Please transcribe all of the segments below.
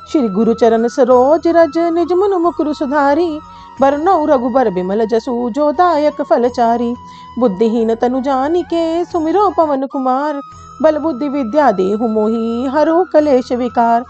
श्री गुरु चरण सरोज रज निज मुन मुकुरु सुधारी। बरनौ रघुबर बिमल जसु जो दायक फलचारी। बुद्धिहीन तनु जानिके सुमिरो पवन कुमार। बल बुद्धि विद्या देहु मोहि हरो कलेश विकार।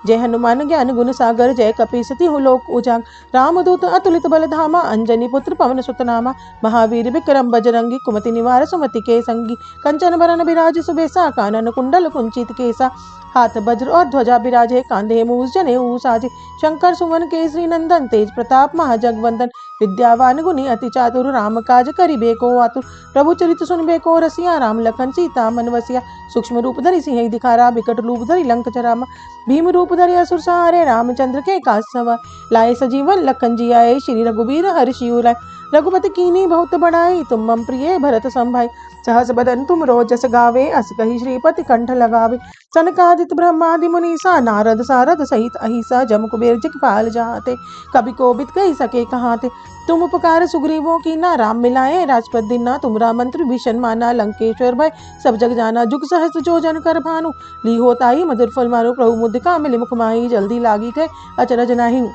जय हनुमान ज्ञान गुण सागर जय कपीसति लोक उजाग। रामदूत अतुलित बल धामा अंजनी पुत्र पवन सुत नामा। महावीर विक्रम बजरंगी कुमति निवार सुमति के संगी। कंचन बरन बिराज सुबेसा कानन कुंडल कुंचित केसा। हाथ वज्र और ध्वजा बिराजे कांधे मूस जनेऊ साजे। शंकर सुमन केसरी नंदन तेज प्रताप महाजगवंदन। विद्यावान गुणी अति चातुर राम काज करिबे को आतुर। प्रभु चरित सुनबे को रसिया राम लखन सीता मन वसिया। सूक्ष्म रूप धरि सिंह दिखारा बिकट रूप धरि लंक जरामा। भीम रूप धरि असुर सहारे रामचंद्र के काज सवार। लाए सजीवन लखन जियाए श्री रघुबीर हर्षि उर लाए। रघुपति कीन्ही बहुत बड़ाई तुम मम प्रिय भरत सम भाई। सहस बदन तुम रोजस गावे अस कहि श्रीपति कंठ लगावे। सनकादिक ब्रह्मादि मुनीसा नारद सारद सहित अहिसा। जम कुबेर जगपाल जहाते कभी कोबिद कही सके कहाते। तुम उपकार सुग्रीवों की ना राम मिलाए राजपद दीना। तुमरा मंत्र भीषण माना लंकेश्वर भय सब जग जाना। जुग सहस्त्र जो जन कर भानु ली होताई मधुर फल मानो। प्रभु मुद्रिका मिली मुख माही जल्दी लागी गए अचरज नाही।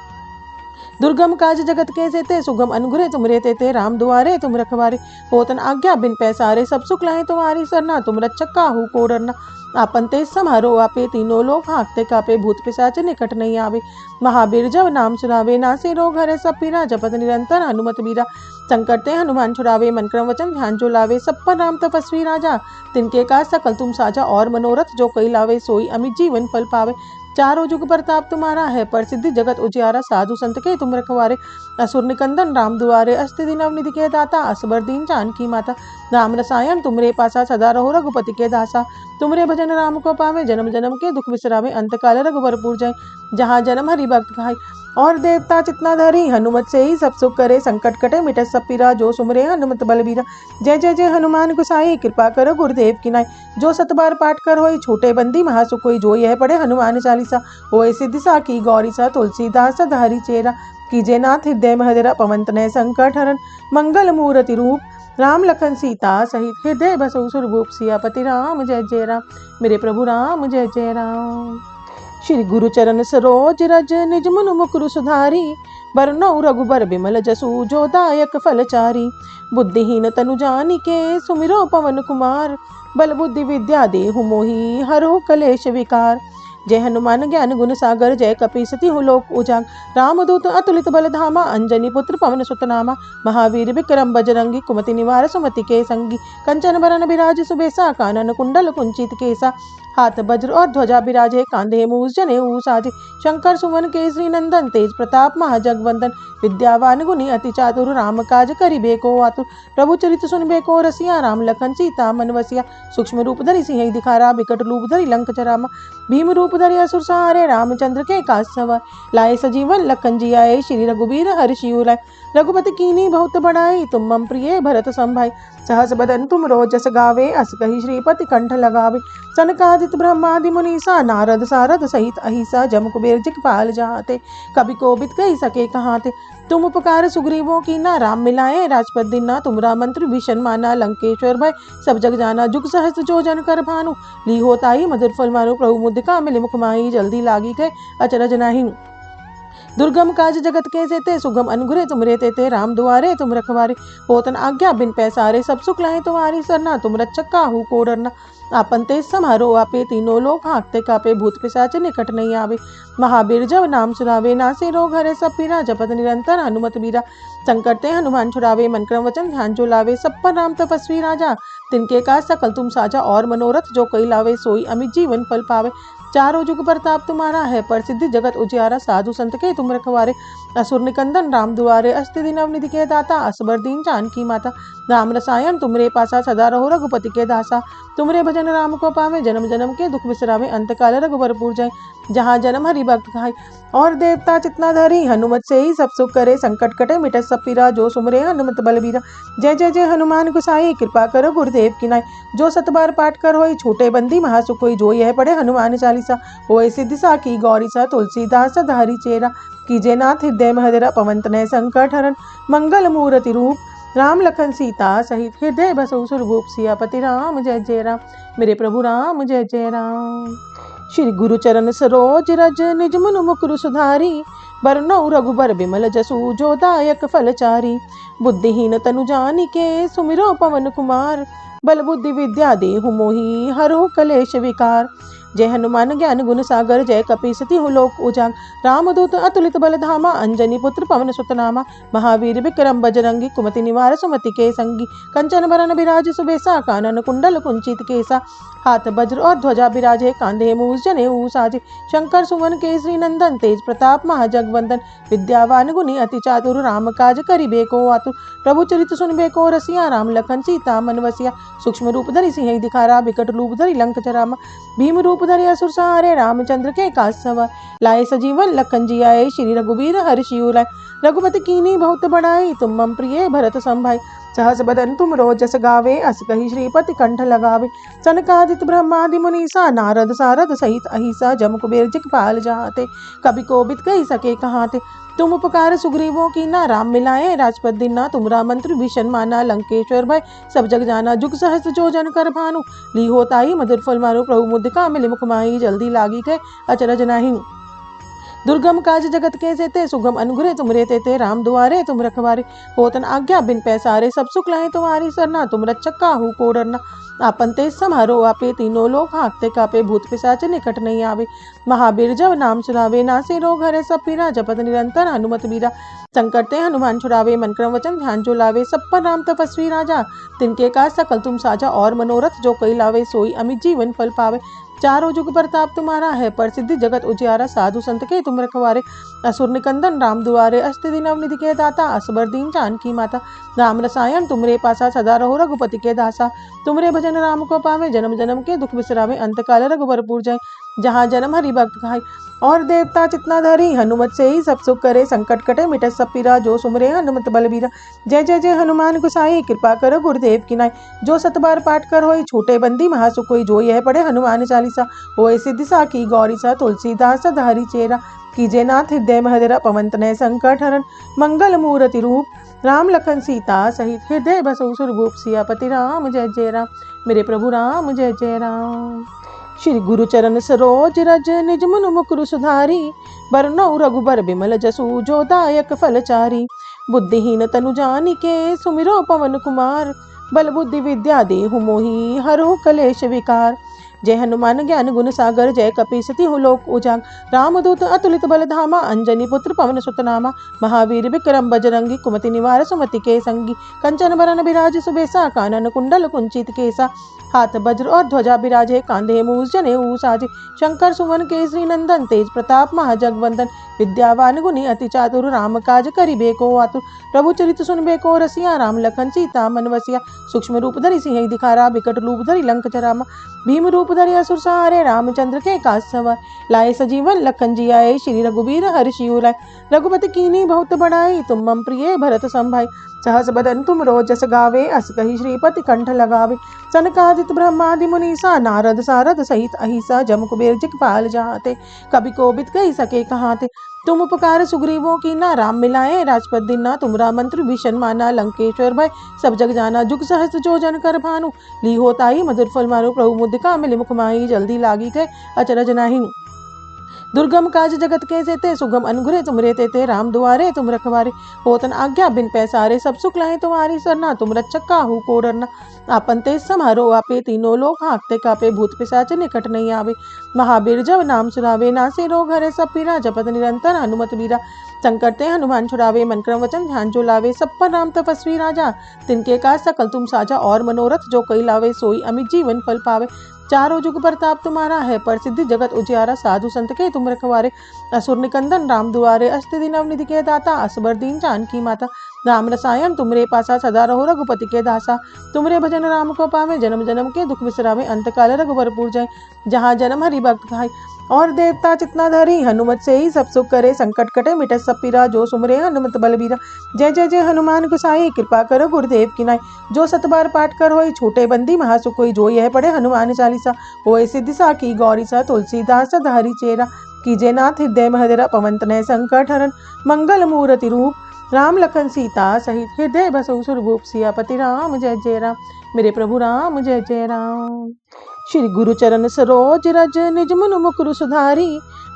दुर्गम काज जगत के सेते सुगम अनुग्रह तुम रे तेते। राम दुआरे तुम रखवारे होतन आज्ञा बिन पैसारे। सब सुख लाए तुम्हारी सरना तुम रक्षक काहू को डरना। आपन तेज समारो आपे तीनों लोग हाँकते कापे। भूत पिशाच निकट नहीं आवे महावीर जब नाम सुनावे। नासे रोग हरे सब पीरा जपत निरंतर हनुमत बीरा। संकट ते हनुमान छुड़ावे मन क्रम वचन ध्यान जो लावे। सब पर राम तपस्वी राजा तिनके का सकल तुम साजा। और मनोरथ जो कई लावे सोई अमित जीवन फल पावे। चारों जुग प्रताप तुम्हारा है प्रसिद्धि जगत उजियारा। साधु संत के तुम रखवारे असुर निकंदन राम दुआरे। अस्ति दिन अवनिधि के दाता असबर दीन जानकी माता। राम रसायन तुमरे पासा सदा रहो रघुपति के दासा। तुमरे भजन राम को पावे जन्म जन्म के दुख बिसरावे। अंत काल रघुबरपुर जाए जहाँ जन्म हरि भक्त खाए। और देवता चितना धरी हनुमत से ही सब सुख करे। संकट कटे मिटे सब पीरा जो सुमरे हनुमत बलबीरा। जय जय जय हनुमान गोसाई कृपा करो गुरुदेव की नाई। जो सत बार पाठ कर होई छोटे बंदी महासुख होई। जो यह पढ़े हनुमान चालीसा होए सिद्धि साखी गौरी सा। तुलसीदास सदाहरि चेरा कीजे नाथ हृदय महदरा। पवन तनय संकट हरन मंगल मूर्ति रूप। राम लखन सीता सहित हृदय बसु सुरभूप। सियापति राम जय जय राम मेरे प्रभु राम जय जय राम। श्री गुरु चरण सरोज रज निज मुन मुकुरु सुधारी। बरनौ रघुबर बिमल जसु जो दायक फलचारी। बुद्धिहीन तनु जानिके सुमिरो पवन कुमार। बल बुद्धि विद्या देहु मोहि हरो कलेश विकार। जय हनुमान ज्ञान गुण सागर जय कपीसति लोक उजाग। रामदूत अतुलित बल धामा अंजनी पुत्र पवन सुत नामा। महावीर विक्रम बजरंगी कुमति निवार सुमति के संगी। कंचन बरन बिराज सुबेसा कानन कुंडल कुंचित केसा। हाथ वज्र और ध्वजा बिराजे कांधे मूस जनेऊ साजे। शंकर सुमन केसरी नंदन तेज प्रताप महाजगवंदन। विद्यावान गुणी अति चातुर राम काज करिबे को आतुर। प्रभु चरित सुनबे को रसिया राम लखन सीता मन वसिया। सूक्ष्म रूप धरि सिंह दिखारा बिकट रूप धरि लंक जरामा। भीम रूप धरि असुर सहारे रामचंद्र के काज सवार। लाए सजीवन लखन जियाए श्री रघुबीर हर्षि उर लाए। रघुपति कीन्ही बहुत बड़ाई तुम मम प्रिय भरत सम भाई। सहस बदन तुम रोजस गावे अस कहि श्रीपति कंठ लगावे। सनकादिक ब्रह्मादि मुनीसा नारद सारद सहित अहिसा। जम कुबेर जगपाल जहाते कभी कोबिद कही सके कहाते। तुम उपकार सुग्रीवों की ना राम मिलाए राजपद दीना। तुमरा मंत्र भीषण माना लंकेश्वर भय सब जग जाना। जुग सहस्त्र जो जन कर भानु ली होताई मधुर फल मानो। प्रभु मुद्रिका मिली मुख माही जल्दी लागी गए अचरज नाही। दुर्गम काज जगत के सेते सुगम अनुग्रह तुम रे तेते। राम दुआरे तुम रखवारे होतन आज्ञा बिन पैसारे। सब सुख लाए तुम्हारी सरना तुम रक्षक काहू को डरना। आपन तेज समारो आपे तीनों लोग हाँकते कापे। भूत पिशाच निकट नहीं आवे महावीर जब नाम सुनावे। नासे रोग हरे सब पीरा जपत निरंतर हनुमत बीरा। संकट ते हनुमान छुड़ावे मन क्रम वचन ध्यान जो लावे। सब पर राम तपस्वी राजा तिनके का सकल तुम साजा। और मनोरथ जो कई लावे सोई अमित जीवन फल पावे। चारों जुग प्रताप तुम्हारा है प्रसिद्धि जगत उजियारा। साधु संत के तुम रखवारे असुर निकंदन राम दुआरे। अस्ति दिन अवनिधि के दाता असबर दीन जानकी माता। राम रसायन तुमरे पासा सदा रहो रघुपति के दासा। तुमरे भजन राम को पावे जन्म जन्म के दुख बिसरावे। अंत काल रघुबरपुर जाए जहाँ जन्म हरि भक्त खाए। और देवता चितना धरी हनुमत से ही सब सुख करे। संकट कटे मिटे सब पीरा जो सुमरे हनुमत बलबीरा। जय जय जय हनुमान गोसाई कृपा करो गुरुदेव की नाई। जो सत बार पाठ कर होई छोटे बंदी महासुख होई। जो यह पढ़े हनुमान चालीसा होए सिद्धि साखी गौरी सा। तुलसीदास सदाहरि चेरा कीजे नाथ हृदय महदरा। पवन तनय संकट हरन मंगल मूर्ति रूप। राम लखन सीता सहित हृदय बसु सुरभूप। सियापति राम जय जय राम मेरे प्रभु राम जय जय राम। श्री गुरु चरण सरोज रज निज मुन मुकुरु सुधारी बरनौ रघुबर बिमल जसु जो दायक फलचारी। बुद्धिहीन तनु जानिके सुमिरो पवन कुमार बल बुद्धि विद्या देहु मोहि हरो कलेश विकार। जय हनुमान ज्ञान गुण सागर जय कपीस तिहु लोक उजाग रामदूत अतुलित बल धामा अंजनी पुत्र पवन सुत नामा। महावीर विक्रम बजरंगी कुमति निवार सुमति के संगी कंचन बरन बिराज सुबेसा कानन कुंडल कुंचित केसा। हाथ वज्र और ध्वजा बिराजे कांधे मूस जनेऊ साजे। शंकर सुमन केसरी नंदन तेज प्रताप महाजगवंदन विद्यावान गुणी अति चातुर राम काज करिबे को आतुर। प्रभु चरित सुनबे को रसिया राम लखन सीता मन बसिया। सूक्ष्म रूप धरि सिंह दिखारा बिकट रूप धरि लंक जरामा। भीम रूप धरि असुर सहारे रामचंद्र के काज सवार। लाए सजीवन लखन जियाए श्री रघुबीर हर्षि उलाए। रघुपति कीन्ही बहुत बड़ाई तुम मम प्रिय भरत संभाई। सहस बदन तुम रोजस गावे अस कहि श्रीपति कंठ लगावे। सनकादित ब्रह्मादि मुनीसा नारद सारद सहित अहिसा। जम कुबेर जगपाल जहाते कभी कोबिद कहि सके कहाते। तुम उपकार सुग्रीवों की ना राम मिलाए राजपद दीना। तुमरा मंत्र भीषण माना लंकेश्वर भय सब जग जाना। जुग सहस्त्र जो जन कर भानु ली होताई मधुर फल मारो। प्रभु मुद्रिका मिली मुख माही जल्दी लागी गए अचरज नाही। दुर्गम काज जगत के सेते सुगम अनुग्रह तुमरे तेते। राम दुआरे तुम रखवारे होतन आज्ञा बिन पैसारे। सब सुख लाए तुम्हारी सरना तुम रक्षक काहू को डरना। आपन तेज समारो आपे तीनों लोग हाँकते कापे। भूत पिशाच निकट नहीं आवे महावीर जब नाम सुनावे। नासे रोग हरे सब पीरा जपत निरंतर हनुमत बीरा। संकट ते हनुमान छुड़ावे मन क्रम वचन ध्यान जो लावे। सब पर राम तपस्वी राजा तिनके का सकल तुम साजा। और मनोरथ जो कई लावे सोई अमित जीवन फल पावे। चारों जुग प्रताप तुम्हारा है प्रसिद्धि जगत उजियारा। साधु संत के तुम रखवारे असुर निकंदन राम दुआरे। अस्ति दिन अवनिधि के दाता असबर दीन जानकी माता। राम रसायन तुमरे पासा सदा रहो रघुपति के दासा। तुमरे भजन राम को पावे जन्म जन्म के दुख बिसरावे। अंत काल रघुबरपुर जाए जहाँ जन्म हरि भक्त खाई। और देवता चितना धरी हनुमत से ही सब सुख करे। संकट कटे मिटत सब पीरा जो सुमरे हनुमत बलबीरा। जय जय जय हनुमान गोसाई कृपा करो गुरुदेव की नाई। जो सत बार पाठ कर होई छूटे बंदी महासुख होई। जो यह पढ़े हनुमान चालीसा होए सिद्धि साखी गौरी सा। तुलसीदास सदाहरि चेरा कीजे नाथ हृदय महदेरा। पवन तनय संकट हरन मंगल मूर्ति रूप। राम लखन सीता सहित हृदय बसु सुरभूप। सियापति राम जय जय राम मेरे प्रभु राम जय जय राम। श्री गुरु चरण सरोज रज निज मुन मुकुरु सुधारी बरनौ रघुबर बिमल जसु जो दायक फलचारी। बुद्धिहीन तनु जानिके सुमिरो पवन कुमार बल बुद्धि विद्या देहु मोहि हरो कलेश विकार। जय हनुमान ज्ञान गुण सागर जय कपीस तिहु लोक उजाग रामदूत अतुलित बल धामा अंजनी पुत्र पवन सुत नामा। महावीर विक्रम बजरंगी कुमति निवार सुमति के संगी कंचन बरन बिराज सुबेसा कानन कुंडल कुंचित केसा। हाथ वज्र और ध्वजा बिराजे कांधे मूस जनेऊ साजे। शंकर सुमन केसरी नंदन तेज प्रताप महाजगवंदन विद्यावान गुणी अति चातुर राम काज करिबे को आतुर। प्रभु चरित सुनबे को रसिया राम लखन सीता मन बसिया। सूक्ष्म रूप धरि सिंह दिखारा बिकट रूप धरि लंक जरामा। भीम रूप धरि असुर सहारे रामचंद्र के काज सवार। लाए सजीवन लखन जियाए श्री रघुबीर हर्षि उलाए। रघुपति कीन्ही बहुत बड़ाई तुम मम प्रिय भरत संभाई। सहस बदन तुम रोजस गावे अस कहि श्रीपति कंठ लगावे। सनकादित ब्रह्मादि मुनीसा नारद सारद सहित अहिसा। जम कुबेर जगपाल जहाते कभी कोबिद कहि सके कहाते। तुम उपकार सुग्रीवों की ना राम मिलाए राजपद दीना। तुमरा मंत्र भीषण माना लंकेश्वर भय सब जग जाना। जुग सहस्त्र जो जन कर भानु ली होताई मधुर फल मारो। प्रभु मुद्रिका मिली मुख माही जल्दी लागी गए अचरज नाही। दुर्गम काज जगत के सेते सुगम अनुग्रह तुमरे तेते। राम दुआरे तुम रखवारे होतन आज्ञा बिन पैसारे। सब सुख लाए तुम्हारी सरना तुम रक्षक काहू को डरना। आपन तेज समारो आपे तीनों लोग हाँकते कापे। भूत पिशाच निकट नहीं आवे महावीर जब नाम सुनावे। नासे रोग हरे सब पीरा जपत निरंतर हनुमत बीरा। संकट ते हनुमान छुड़ावे मन क्रम वचन ध्यान जो लावे। सब पर राम तपस्वी राजा तिनके का सकल तुम साजा। और मनोरथ जो कई लावे सोई अमित जीवन फल पावे। चारों जुग प्रताप तुम्हारा है प्रसिद्धि जगत उजियारा। साधु संत के तुम रखवारे असुर निकंदन राम दुआरे। अस्ति दिन अवनिधि के दाता असबर दीन जानकी माता। राम रसायन तुमरे पासा सदा रहो रघुपति के दासा। तुमरे भजन राम को पावे जन्म जन्म के दुख बिसरावे। अंत काल रघुबरपुर जाए जहाँ जन्म हरि भक्त खाई। और देवता चितना धरी हनुमत से ही सब सुख करे। संकट कटे मिटत सब पीरा जो सुमरे हनुमत बलबीरा। जय जय जय हनुमान गोसाई कृपा करो गुरुदेव की नाई। जो सत बार पाठ कर होई छूटे बंदी महासुख होई। जो यह पढ़े हनुमान चालीसा होए सिद्धि साखी गौरी सा। तुलसीदास सदाहरि चेरा कीजे नाथ हृदय महदेरा। पवन तनय संकट हरन मंगल मूर्ति रूप। राम लखन सीता सहित हृदय बसु सुरभूप। सियापति राम जय जय राम मेरे प्रभु राम जय जय राम। श्री गुरु चरण सरोज रज निज मुन मुकुरु सुधारी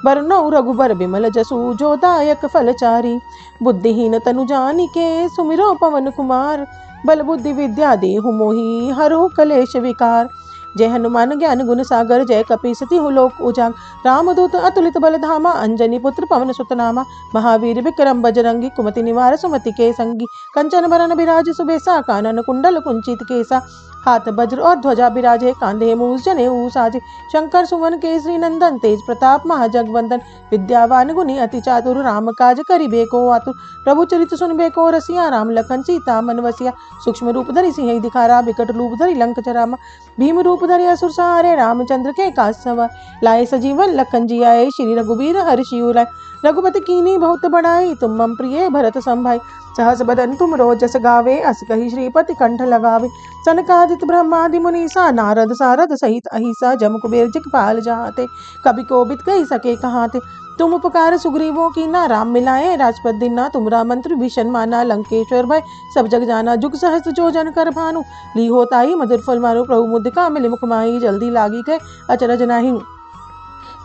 बरनौ रघुबर बिमल जसु जो दायक फलचारी। बुद्धिहीन तनु जानिके सुमिरो पवन कुमार बल बुद्धि विद्या देहु मोहि हरहु कलेश विकार। जय हनुमान ज्ञान गुण सागर जय कपीसति हु लोक उजाग रामदूत अतुलित बल धामा अंजनी पुत्र पवन सुत नामा। महावीर विक्रम बजरंगी कुमति निवार सुमति के संगी कंचन बरन बिराज सुबेसा कानन कुंडल कुंचित केसा। हाथ वज्र और ध्वजा बिराजे कांधे मूस जने साजे शंकर सुमन केसरी नंदन तेज प्रताप महाजगवंदन। विद्यावान गुणी अति चातुर राम काज करिबे को आतुर प्रभु चरित सुनबे को रसिया राम लखन सीता मन वसिया। सूक्ष्म रूप धरि सिंह दिखारा बिकट रूप धरि लंक जरामा भीम रूप धरि असुर सहारे रामचंद्र के काज सवार। लाए सजीवन लखन जी आए श्री रघुबीर हर्षि उराए रघुपति कीनी बहुत बड़ाई तुम मम प्रिय भरत संभाई। सहस बदन तुम रोजस गावे अस कहि श्रीपति कंठ लगावे। सनकादित ब्रह्मादि मुनीसा नारद सारद सहित अहिसा जम कुबेर जिगपाल जहाते कभी कोबित कही सके कहाते। तुम उपकार सुग्रीवों की ना राम मिलाए राजपद दीना तुमरा मंत्र भीषण माना लंकेश्वर भय सब जग जाना। जुग सहस्त्र जो जन कर भानु ली होताई मधुर फल मारो प्रभु मुद्रिका मिली मुख माही जल्दी लागी गए अचरज नाही।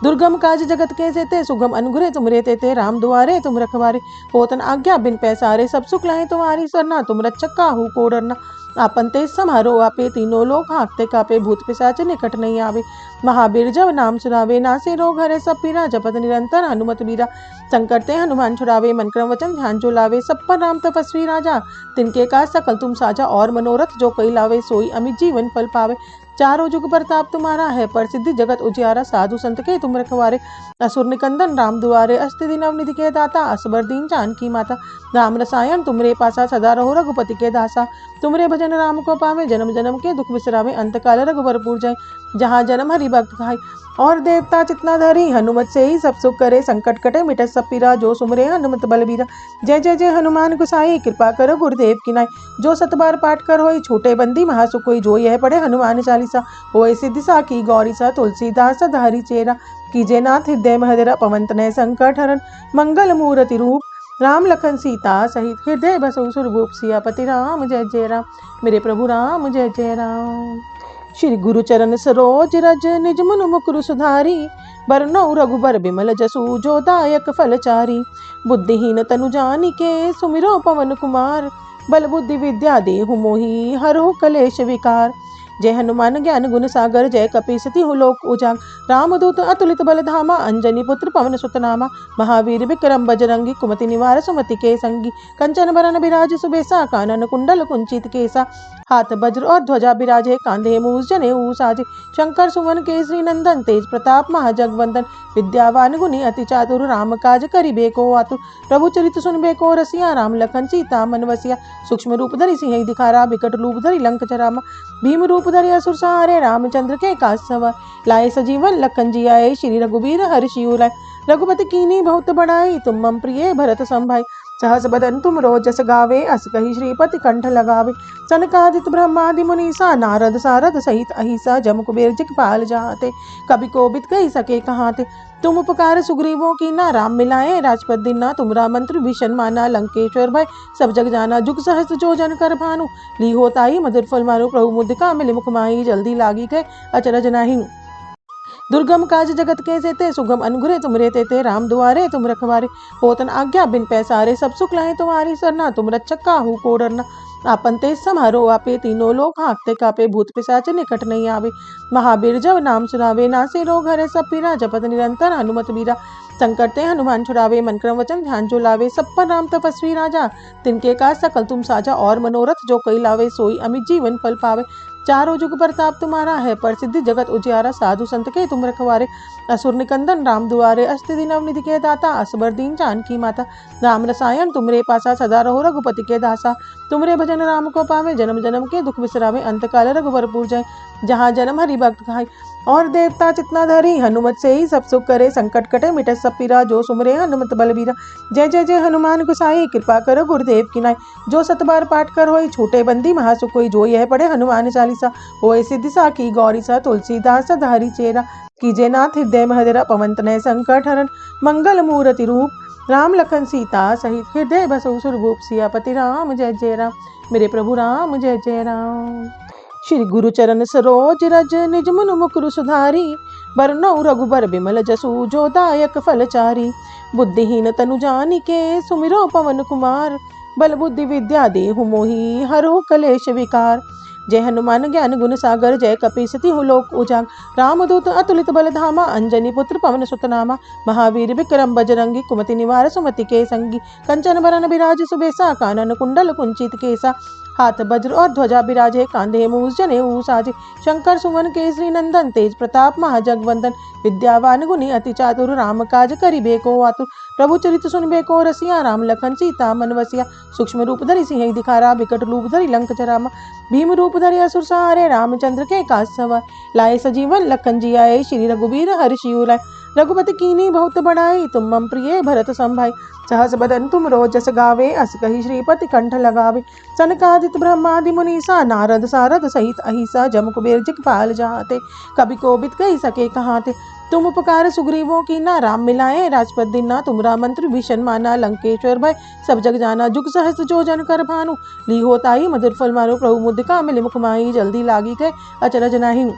दुर्गम काज जगत के जेते सुगम अनुग्रह तुम रेते थे राम दुआरे तुम रखवारे। होतन आज्ञा बिन पैसारे सब सुख लाए तुम्हारी सरना तुम रक्षक काहू को डरना। आपन तेज समारो आपे तीनों लोग हाँकते कापे भूत पिशाच निकट नहीं आवे। महावीर जब नाम सुनावे नासे रोग हरे सब पीरा जपत निरंतर हनुमत बीरा। संकट ते हनुमान छुड़ावे मन क्रम वचन ध्यान जो लावे सब पर राम तपस्वी राजा। तिनके का सकल तुम साजा और मनोरथ जो कई लावे सोई अमित जीवन फल पावे। चारों जुग प्रताप तुम्हारा है प्रसिद्धि जगत उजियारा साधु संत के तुम रखवारे। असुर निकंदन राम दुआरे अस्ति दिन अवनिधि के दाता असबर दीन जानकी माता। राम रसायन तुमरे पासा सदा रहो रघुपति के दासा। तुमरे भजन राम को पावे जन्म जन्म के दुख बिसरावे अंत काल रघुबरपुर जाए। जहाँ जन्म हरि भक्त खाई और देवता चितना धरी हनुमत से ही सब सुख करे। संकट कटे मिटे सब पीरा जो सुमरे हनुमत बलबीरा। जय जय जय हनुमान गोसाई कृपा करो गुरुदेव की नाई। जो सत बार पाठ कर होई छोटे बंदी महासुख होई जो यह पढ़े हनुमान चालीसा। होए सिद्धि साखी गौरी सा तुलसीदास सधारी चेरा। कीजे नाथ हृदय महदरा पवन तनय संकट हरण मंगल मूर्ति रूप राम लखन सीता सहित हृदय बसु सुरभूप सियापति राम जय जय राम। मेरे प्रभु राम जय जय राम। श्री गुरु चरण सरोज रज निज मुन मुकुरु सुधारी बरनौ रघुबर बिमल जसु जो दायक फलचारी। बुद्धिहीन तनु जानिके सुमिरो पवन कुमार बल बुद्धि विद्या देहु मोहि हरहु कलेश विकार। जय हनुमान ज्ञान गुण सागर जय कपीसति हु लोक उजाग रामदूत अतुलित बल धामा अंजनी पुत्र पवन सुत नामा। महावीर विक्रम बजरंगी कुमति निवार सुमति के संगी कंचन बरन बिराज सुबेसा कानन कुंडल कुंचित केसा। हाथ वज्र और ध्वजा बिराजे कांधे मूस जने साजे शंकर सुमन केसरी नंदन तेज प्रताप महाजगवंदन। विद्यावान गुणी अति चातुर राम काज करिबे को आतुर प्रभु चरित सुनबे को रसिया राम लखन सीता मन वसिया। सूक्ष्म रूप धरि सिंह दिखारा बिकट रूप धरि लंक जरामा भीम रूप धरि असुर सहारे रामचंद्र के काज सवार। लाए सजीवन लखन जी आए श्री रघुबीर हर्षि उराए रघुपति कीनी बहुत बड़ाई तुम मम प्रिय भरत संभाई। सहस बदन तुम रोजस गावे अस कहि श्रीपति कंठ लगावे। सनकादित ब्रह्मादि मुनीसा नारद सारद सहित अहिसा जम कुबेर जिगपाल जहाते कभी कोबित कही सके कहाते। तुम उपकार सुग्रीवों की ना राम मिलाए राजपद दीना तुमरा मंत्र भीषण माना लंकेश्वर भय सब जग जाना। जुग सहस्त्र जो जन कर भानु ली होताई मधुर फल मारो प्रभु मुद्रिका मिली मुख माही जल्दी लागी गए अचरज नाही। दुर्गम काज जगत के जेते सुगम अनुग्रह तुम रेते थे राम दुआरे तुम रखवारे। होतन आज्ञा बिन पैसारे सब सुख लाए तुम्हारी सरना तुम रक्षक काहू को डरना। आपन तेज समारो आपे तीनों लोग हाँकते कापे भूत पिशाच निकट नहीं आवे। महावीर जब नाम सुनावे नासे रोग हरे सब पीरा जपत निरंतर हनुमत बीरा। संकट ते हनुमान छुड़ावे मन क्रम वचन ध्यान जो लावे सब पर राम तपस्वी राजा। तिनके का सकल तुम साजा और मनोरथ जो कई लावे सोई अमित जीवन फल पावे। चारों जुग प्रताप तुम्हारा है प्रसिद्धि जगत उजियारा साधु संत के तुम रखवारे। असुर निकंदन राम दुआरे अस्ति दिन अवनिधि के दाता असबर दीन जानकी माता। राम रसायन तुमरे पासा सदा रहो रघुपति के दासा। तुमरे भजन राम को पावे जन्म जन्म के दुख बिसरावे अंत काल रघुबरपुर जाए। जहाँ जन्म हरि भक्त खाई और देवता चितना धरी हनुमत से ही सब सुख करे। संकट कटे मिटे सब पीरा जो सुमरे हनुमत बलबीरा। जय जय जय हनुमान गोसाई कृपा करो गुरुदेव की नाई। जो सत बार पाठ कर होई छोटे बंदी महासुख होई जो यह पढ़े हनुमान चालीसा। होए सिद्धि साखी गौरी सा तुलसीदास सधारी चेरा। कीजे नाथ हृदय महदरा पवन तनय संकट हरण मंगल मूर्ति रूप राम लखन सीता सहित हृदय बसु सुरभूप सियापति राम जय जय राम। मेरे प्रभु राम जय जय राम। श्री गुरु चरण सरोज रज निज मुन मुकुरु सुधारी बरनौ रघुबर बिमल जसु जो दायक फलचारी। बुद्धिहीन तनु जानिके सुमिरो पवन कुमार बल बुद्धि विद्या देहु मोहि हरो कलेश विकार। जय हनुमान ज्ञान गुण सागर जय कपीसति हूँ लोक उजाग। रामदूत अतुलित बल धामा अंजनी पुत्र पवन सुत नामा। महावीर विक्रम बजरंगी कुमति निवार सुमति के संगी। कंचन बरन बिराज सुबेसा कानन कुंडल कुंचित केसा। हाथ वज्र और ध्वजा बिराजे कांधे मूस जनेऊ साजे। शंकर सुमन केसरी नंदन तेज प्रताप महाजगवंदन। विद्यावान गुणी अति चातुर राम काज करिबे को आतुर। प्रभु चरित सुनबे को रसिया राम लखन सीता मन वसिया। सूक्ष्म रूप धरि सिंह दिखारा बिकट रूप धरि लंक जरामा। भीम रूप धरि असुर सहारे रामचंद्र के काज सवार। लाए सजीवन लखन जियाए श्री रघुबीर हर्षि उलाए। रघुपति कीन्ही बहुत बड़ाई तुम मम प्रिय भरत संभाई। सहस बदन तुम जस गावे अस कहि श्रीपति कंठ लगावे। सनकादिक ब्रह्मादि मुनीसा नारद सारद सहित अहिसा। जम कुबेर दिखपाल जाते कभी कोबिद कहि सके कहाते। तुम उपकार सुग्रीवों की ना राम मिलाए राजपद दीना। तुमरा मंत्र भीषण माना लंकेश्वर भय सब जग जाना। जुग सहस्त्र जो जन कर भानु ली होताई मधुर फल मारो। प्रभु मुद्रिका मिलि मुख माही जल्दी लागी गए अचरज नाही।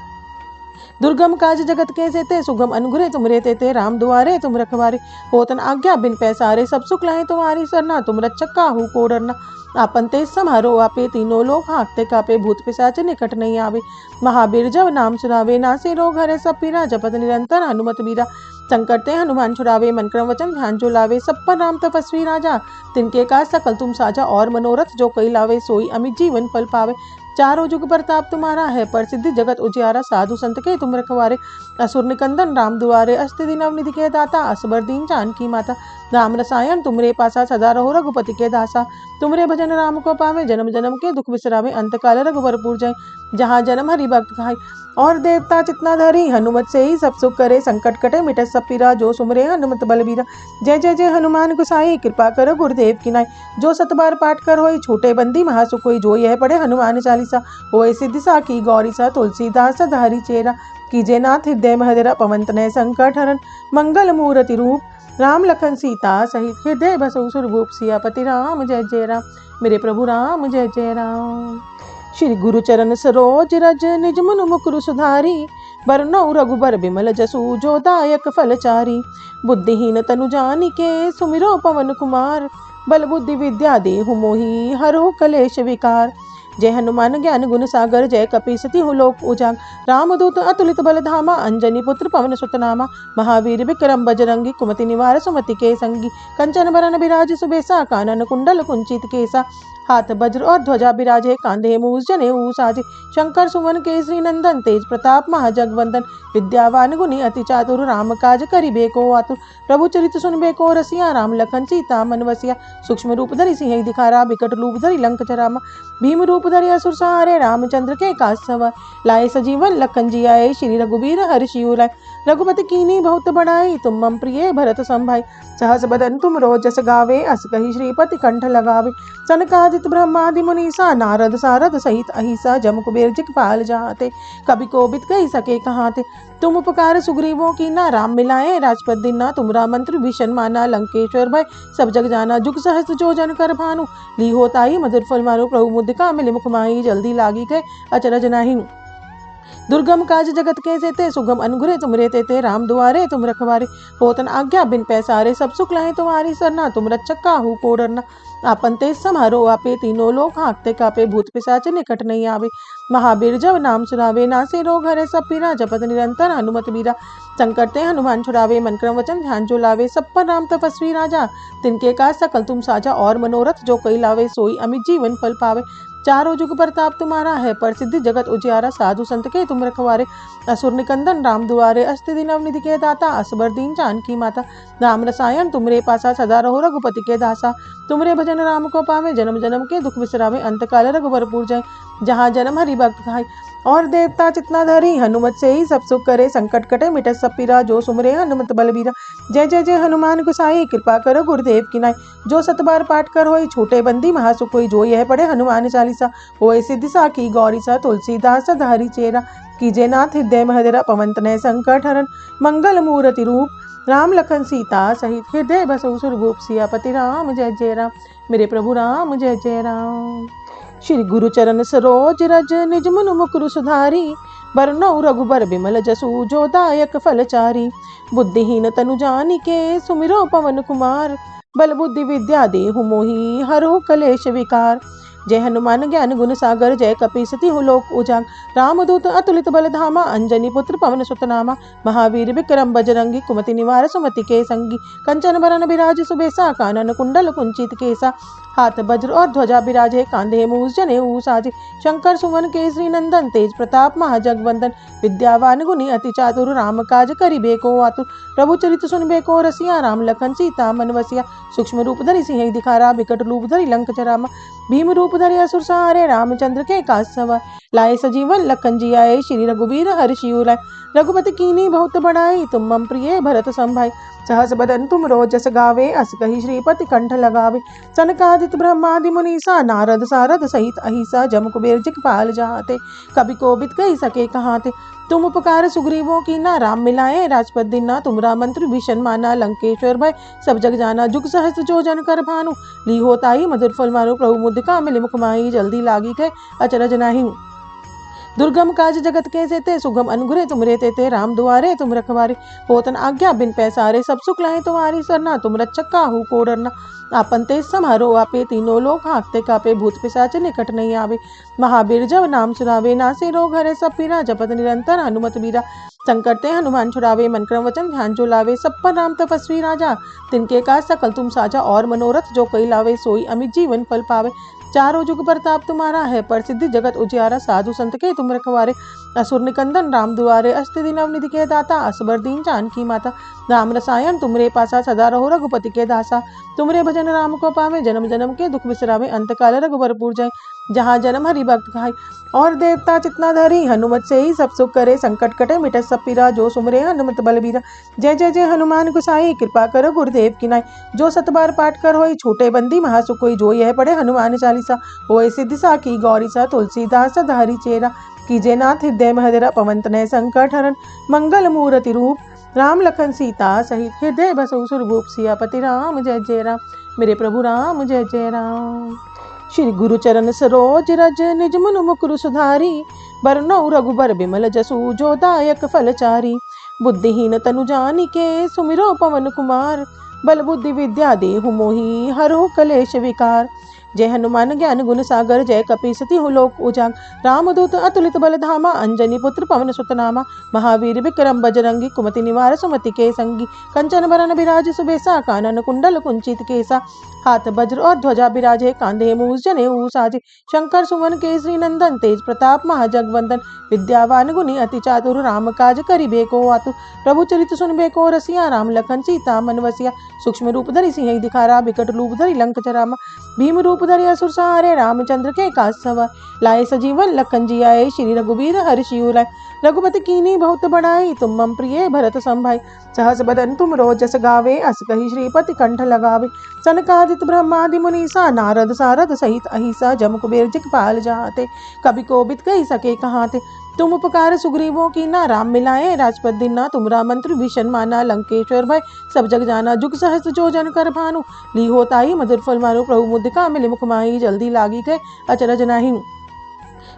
दुर्गम काज जगत के सेते सुगम अनुग्रह तुमरे तेते। राम दुआरे तुम रखवारे होतन आज्ञा बिन पैसारे। सब सुख लाए तुम्हारी सरना तुम रक्षक काहू को डरना। आपन तेज समारो आपे तीनों लोग हाँकते कापे। भूत पिशाच निकट नहीं आवे। महावीर जब नाम सुनावे नासे रोग हरे सब पीरा। जपत निरंतर हनुमत बीरा संकट ते हनुमान छुड़ावे। मन क्रम वचन ध्यान जो लावे। सब पर राम तपस्वी राजा तिनके काज सकल तुम साजा। और मनोरथ जो कई लावे सोई अमित जीवन फल पावे। चारों जुग प्रताप तुम्हारा है प्रसिद्धि जगत उजियारा। साधु संत के तुम रखवारे असुर निकंदन राम दुआरे। अस्ति दिन अवनिधि के दाता असबर दीन जानकी माता। राम रसायन तुमरे पासा सदा रहो रघुपति के दासा। तुमरे भजन राम को पावे जन्म जन्म के दुख बिसरावे। अंत काल रघुबरपुर जाए जहाँ जन्म हरि भक्त खाए। और देवता चितना धरी हनुमत से ही सब सुख करे। संकट कटे मिटे सब पीरा जो सुमरे हनुमत बलबीरा। जय जय जय हनुमान गोसाई कृपा करो गुरुदेव की नाई। जो सत बार पाठ कर होई छूटे बंदी महासुख होई। जो यह पढ़े हनुमान चालीसा होए सिद्धि साखी गौरी सा। तुलसीदास सदाहरि चेरा कीजे नाथ हृदय महदरा। पवन तनय संकट हरन मंगल मूर्ति रूप। राम लखन सीता सहित हृदय बसु सुरभूप। सियापति राम जय जय राम मेरे प्रभु राम जय जय राम। श्री गुरु चरण सरोज रज निज मुन मुकुरु सुधारी बरनौ रघुबर बिमल जसु जो दायक फलचारी। बुद्धिहीन तनु जानिके सुमिरो पवन कुमार बल बुद्धि विद्या देहु मोहि हरो कलेश विकार। जय हनुमान ज्ञान गुण सागर जय कपीसति हूँ लोक उजाग। रामदूत अतुलित बल धामा अंजनी पुत्र पवन सुत नामा। महावीर विक्रम बजरंगी कुमति निवार सुमति के संगी। कंचन बरन बिराज सुबेसा कानन कुंडल कुंचित केसा। हाथ वज्र और ध्वजा बिराजे कांधे मूस जनेऊ साजे। शंकर सुमन केसरी नंदन तेज प्रताप महाजगवंदन। विद्यावान गुणी अति चातुर राम काज करिबे को आतुर। प्रभु चरित सुनबे को रसिया राम लखन सीता मन वसिया। सूक्ष्म रूप धरि सिंह दिखारा बिकट रूप धरि लंक जरामा। भीम रूप धरि असुर सहारे रामचंद्र के काज सवार। लाए सजीवन लखन जियाए श्री रघुबीर हर्षि उलाए। रघुपति कीन्ही बहुत बड़ाई तुम मम प्रिय भरत संभाई। सहस बदन तुम जस गावे अस कहि श्रीपति कंठ लगावे। सनकादिक ब्रह्मादि मुनीसा नारद सारद सहित अहिसा। जम कुबेर दिखपाल जाते कभी कोबिद कहि सके कहाते। तुम उपकार सुग्रीवों की ना राम मिलाए राजपद दीना। तुमरा मंत्र भीषण माना लंकेश्वर भय सब जग जाना। जुग सहस्त्र जो जन कर भानु ली होताई मधुर फल मारो। प्रभु मुद्रिका मिलि मुख माही जल्दी लागी गए अचरज नाही। दुर्गम काज जगत के सेते सुगम अनुग्रह तुमरे तेते। राम दुआरे तुम रखवारे होतन आज्ञा बिन पैसारे। सब सुख लाए तुम्हारी सरना तुम रक्षक काहू को डरना। आपन तेज समारो आपे तीनों लोग हाँकते कापे। भूत पिशाच निकट नहीं आवे। महावीर जब नाम सुनावे नासे रोग हरे सब पीरा। जपत निरंतर हनुमत बीरा संकट ते हनुमान छुड़ावे। मन क्रम वचन ध्यान जो लावे। सब पर राम तपस्वी राजा तिनके काज सकल तुम साजा। और मनोरथ जो कई लावे सोई अमित जीवन फल पावे। चारों जुग प्रताप तुम्हारा है प्रसिद्धि जगत उजियारा। साधु संत के तुम रखवारे असुर निकंदन राम दुआरे। अस्ति दिन अवनिधि के दाता असबर दीन जानकी माता। राम रसायन तुमरे पासा सदा रहो रघुपति के दासा। तुमरे भजन राम को पावे जन्म जन्म के दुख बिसरावे। अंत काल रघुबरपुर जाए जहाँ जन्म हरि भक्त खाए। और देवता चितना धरी हनुमत से ही सब सुख करे। संकट कटे मिटे सब पीरा जो सुमरे हनुमत बलबीरा। जय जय जय हनुमान गोसाई कृपा करो गुरुदेव की नाई। जो सत बार पाठ कर होई छूटे बंदी महासुख होई। जो यह पढ़े हनुमान चालीसा होए सिद्धि साखी गौरी सा। तुलसीदास सदाहरि चेरा कीजे नाथ हृदय महदरा। पवन तनय संकट हरन मंगल मूर्ति रूप। राम लखन सीता सहित हृदय बसु सुरभूप। सियापति राम जय जय राम मेरे प्रभु राम जय जय राम। श्री गुरु चरण सरोज रज निज मुन मुकुरु सुधारी बरनौ रघुबर बिमल जसु जो दायक फलचारी। बुद्धिहीन तनु जानिके सुमिरो पवन कुमार बल बुद्धि विद्या देहु मोहि हरहु कलेश विकार। जय हनुमान ज्ञान गुण सागर जय कपीसति लोक उजाग रामदूत अतुलित बल धामा अंजनी पुत्र पवन सुत नामा। महावीर विक्रम बजरंगी कुमति निवार सुमति के संगी कंचन बरन बिराज सुबेसा कानन कुंडल कुंचित केसा। हाथ वज्र और ध्वजा बिराजे कांधे मूस जनेऊ साजे। शंकर सुमन केसरी नंदन तेज प्रताप महाजगवंदन विद्यावान गुणी अति चातुर राम काज करिबे को आतुर। प्रभु चरित सुनबे को रसिया राम लखन सीता मन बसिया। सूक्ष्म रूप धरि सिंह दिखारा विकट रूप धरि लंक जरामा। भीम रूप धरि असुर सहारे रामचंद्र के काज सवार। लाए सजीवन लखन जियाए श्री रघुवीर हर्षि उलाए। रघुपति कीन्ही बहुत बड़ाई तुम मम प्रिय भरत संभाई। सहस बदन तुम रोजस गावे अस कहि श्रीपति कंठ लगावे। सनकादित ब्रह्मादि मुनीसा नारद सारद सहित अहिसा। जम कुबेर दिखपाल जहाते कभी कोबिद कहि सके कहाते। तुम उपकार सुग्रीवों की ना राम मिलाए राजपद दीना। तुम राम मंत्र भीषण माना लंकेश्वर भय सब जग जाना। जुग सहस्त्र जो जन कर भानु ली होताई मधुर फल मारो। प्रभु मुद्रिका मिली मुख माही जल्दी लागी गए अचरज नाही। दुर्गम काज जगत के सेते सुगम अनुग्रह तुम रे तेते। राम दुआरे तुम रखवारे होतन आज्ञा बिन पैसारे। सब सुख लाए तुम्हारी सरना तुम रक्षक काहू को डरना। आपन तेज समारो आपे तीनों लोग हाँकते कापे। भूत पिशाच निकट नहीं आवे महावीर जब नाम सुनावे। नासे रोग हरे सब पीरा जपत निरंतर हनुमत बीरा। संकट ते हनुमान छुड़ावे मन क्रम वचन ध्यान जो लावे। सब पर राम तपस्वी राजा तिनके का सकल तुम साजा। और मनोरथ जो कई लावे सोई अमित जीवन फल पावे। चारों जुग प्रताप तुम्हारा है प्रसिद्धि जगत उजियारा। साधु संत के तुम रखवारे असुर निकंदन राम दुआरे। अस्ति दिन अवनिधि के दाता असबर दीन जानकी माता। राम रसायन तुमरे पासा सदा रहो रघुपति के दासा। तुमरे भजन राम को पावे जन्म जन्म के दुख बिसरावे। अंत काल रघुबरपुर जाए जहाँ जन्म हरि भक्त खाई। और देवता चितना धरी हनुमत से ही सब सुख करे। संकट कटे मिटत सब पीरा जो सुमरे हनुमत बलबीरा। जय जय जय हनुमान गोसाई कृपा करो गुरुदेव की नाई। जो सत बार पाठ कर होई छूटे बंदी महासुख होई। जो यह पढ़े हनुमान चालीसा होए सिद्धि साखी गौरी सा। तुलसीदास सदाहरि चेरा कीजे नाथ हृदय महदरा। पवन तनय संकट हरन मंगल मूर्ति रूप। राम लखन सीता सहित हृदय बसु सुरभूप। सियापति राम जय जय राम मेरे प्रभु राम जय जय राम। श्री गुरु चरण सरोज रज निज मुन मुकुरु सुधारी बरनौ रघुबर बिमल जसु जो दायक फलचारी। बुद्धिहीन तनु जानिके सुमिरो पवन कुमार बल बुद्धि विद्या देहु मोहि हरहु कलेश विकार। जय हनुमान ज्ञान गुण सागर जय कपीसति लोक उजाग रामदूत अतुलित बल धामा अंजनी पुत्र पवन सुत नामा। महावीर विक्रम बजरंगी कुमति निवार सुमति के संगी कंचन बरन बिराज सुबेसा कानन कुंडल कुंचित केसा। हाथ वज्र और ध्वजा बिराजे कांधे मूस जनेऊ साजे। शंकर सुमन केसरी नंदन तेज प्रताप महाजगवंदन विद्यावान गुणी अति चातुर राम काज करिबे को आतुर। प्रभु चरित सुनबे को रसिया राम लखन सीता मन बसिया। सूक्ष्म रूप धरि सिंह दिखारा विकट रूप धरि लंक जरामा। भीम रूप धरि असुर सहारे रामचंद्र के काज सवार। लाए सजीवन लखन जियाए श्री रघुवीर हर्षि उलाए। रघुपति कीन्ही बहुत बड़ाई तुम मम प्रिय भरत संभाई। सहस बदन तुम रोजस गावे अस कहि श्रीपति कंठ लगावे। सनकादित ब्रह्मादि मुनीसा नारद सारद सहित अहिसा। जम कुबेर दिखपाल जहाते कभी कोबिद कहि सके कहाते। तुम उपकार सुग्रीवों की ना राम मिलाए राजपद दीना। तुम राम मंत्र भीषण माना लंकेश्वर भय सब जग जाना। जुग सहस्त्र जो जन कर भानु ली होताई मधुर फल मारो। प्रभु मुद्रिका मिली मुख माही जल्दी लागी गए अचरज नाही।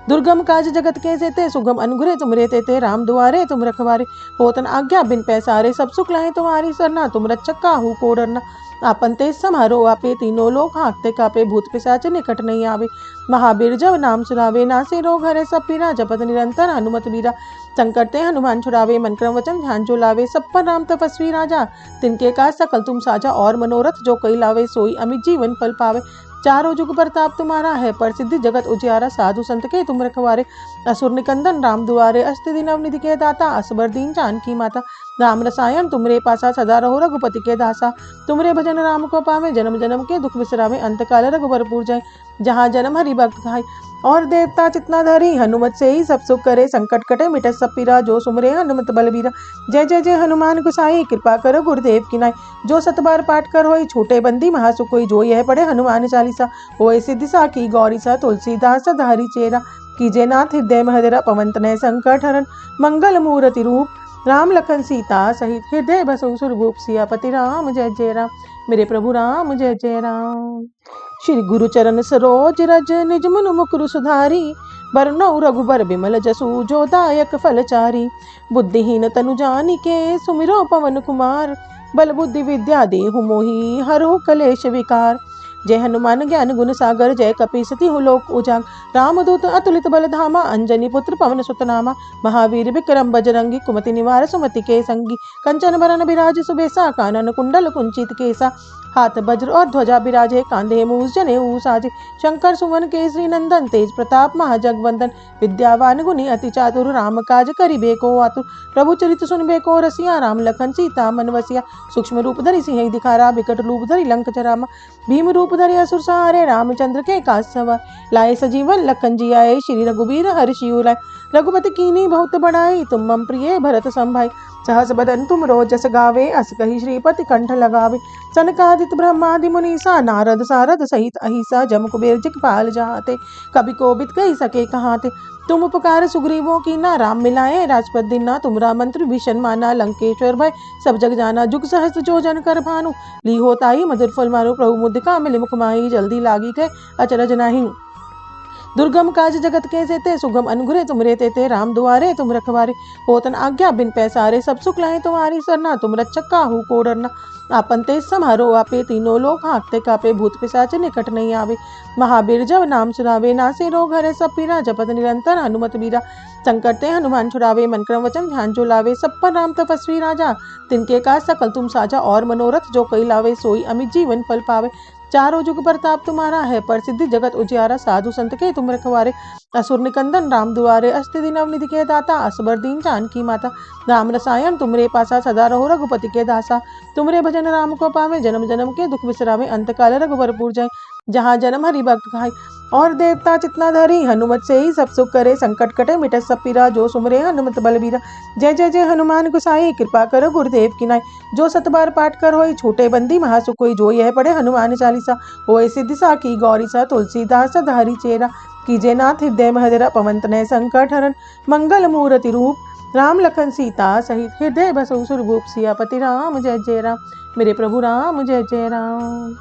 दुर्गम काज जगत के सेते सुगम अनुग्रह तुम रे तेते। राम दुआरे तुम रखवारे होतन आज्ञा बिन पैसारे। सब सुख लाए तुम्हारी सरना तुम रक्षक काहू को डरना। आपन तेज समारो आपे तीनों लोग हाँकते कापे। भूत पिशाच निकट नहीं आवे महावीर जब नाम सुनावे। नासे रोग हरे सब पीरा जपत निरंतर हनुमत बीरा। संकट ते हनुमान छुड़ावे मन क्रम वचन ध्यान जो लावे। सब पर राम तपस्वी राजा तिनके का सकल तुम साजा। और मनोरथ जो कई लावे सोई अमित जीवन फल पावे। चारों जुग प्रताप तुम्हारा है प्रसिद्धि जगत उजियारा। साधु संत के तुम रखवारे असुर निकंदन राम दुआरे। अस्ति दिन अवनिधि के दाता असबर दीन जानकी माता। राम रसायन तुमरे पासा सदा रहो रघुपति के दासा। तुमरे भजन राम को पावे जन्म जन्म के दुख बिसरावे। अंत काल रघुबरपुर जाए जहाँ जन्म हरि भक्त खाई। और देवता चितना धरी हनुमत से ही सब सुख करे। संकट कटे मिटत सब पीरा जो सुमरे हनुमत बलबीरा। जय जय जय हनुमान गोसाई कृपा करो गुरुदेव की नाई। जो सत बार पाठ कर होई छूटे बंदी महासुख होई। जो यह पढ़े हनुमान चालीसा होए सिद्धि साखी गौरी सा। तुलसीदास सदाहरि चेरा कीजे नाथ हृदय महदरा। पवन तनय संकट हरन मंगल मूर्ति रूप। राम लखन सीता सहित हृदय बसु सुरभूप। सियापति राम जय जय राम मेरे प्रभु राम जय जय राम। श्री गुरु चरण सरोज रज निज मुन मुकुरु सुधारी बरनौ रघुबर बिमल जसु जो दायक फलचारी। बुद्धिहीन तनु जानिके सुमिरो पवन कुमार बल बुद्धि विद्या देहु मोहि हरहु कलेश विकार। जय हनुमान ज्ञान गुण सागर जय कपीसति हु लोक उजाग रामदूत अतुलित बल धामा अंजनी पुत्र पवन सुत नामा। महावीर विक्रम बजरंगी कुमति निवार सुमति के संगी कंचन बरन बिराज सुबेसा कानन कुंडल कुंचित केसा। हाथ वज्र और ध्वजा बिराजे कांधे मूस जने साजे। शंकर सुमन केसरी नंदन तेज प्रताप महाजगवंदन विद्यावान गुणी अति चातुर राम काज करिबे को आतुर। प्रभु चरित सुनबे को रसिया राम लखन सीता मन वसिया। सूक्ष्म रूप धरि सिंह दिखारा बिकट रूप धरि लंक जरामा। भीम रूप धरि असुर सहारे रामचंद्र के काज सवार। लाए सजीवन लखन जी आए श्री रघुबीर हर्षि उलाए। रघुपति कीन्ही बहुत बड़ाई तुम मम प्रिय भरत संभाई। सहस बदन तुम रोजस गावे अस कहि श्रीपति कंठ लगावे। सनकादित ब्रह्मादि मुनीसा नारद सारद सहित अहिसा। जम कुबेर जिगपाल जहाते कभी कोबिद कहि सके कहाते। तुम उपकार सुग्रीवों की ना राम मिलाए राजपद दीना। तुमरा मंत्र भीषण माना लंकेश्वर भय सब जग जाना। जुग सहस्त्र जो जन कर भानु ली होताई मधुर फल मानो। प्रभु मुद्रिका मिली मुख माही जल्दी लागी गए अचरज नाही। दुर्गम काज जगत के सेते सुगम अनुग्रह तुमरे तेते। राम दुआरे तुम रखवारे होतन आज्ञा बिन पैसारे। सब सुख लाए तुम्हारी सरना तुम रक्षक काहू को डरना। आपन तेज समारो आपे तीनों लोग हाँकते कापे। भूत पिशाच निकट नहीं आवे महावीर जब नाम सुनावे। नासे रोग हरे सब पीरा जपत निरंतर हनुमत बीरा। संकट ते हनुमान छुड़ावे मन क्रम वचन ध्यान जो लावे। सब पर राम तपस्वी राजा तिनके का सकल तुम साजा। और मनोरथ जो कई लावे सोई अमित जीवन फल पावे। चारों जुग प्रताप तुम्हारा है प्रसिद्धि जगत उजियारा। साधु संत के तुम रखवारे असुर निकंदन राम दुआरे। अस्ति दिन अवनिधि के दाता असबर दीन जानकी माता। राम रसायन तुमरे पासा सदा रहो रघुपति के दासा। तुमरे भजन राम को पावे जन्म जन्म के दुख बिसरावे। अंत काल रघुबरपुर जाए जहाँ जन्म हरि भक्त खाई। और देवता चितना धरी हनुमत से ही सब सुख करे। संकट कटे मिटे सब पीरा जो सुमरे हनुमत बलबीरा। जय जय जय हनुमान गोसाई कृपा करो गुरुदेव की नाई। जो सत बार पाठ कर होई छूटे बंदी महासुख होई। जो यह पढ़े हनुमान चालीसा होए सिद्धि साखी गौरी सा। तुलसीदास सदाहरि चेरा कीजे नाथ हृदय महदरा। पवन तनय संकट हरण मंगल मूर्ति रूप। राम लखन सीता सहित हृदय बसु सुरभूप। सियापति राम जय जय राम। मेरे प्रभु राम जय जय राम।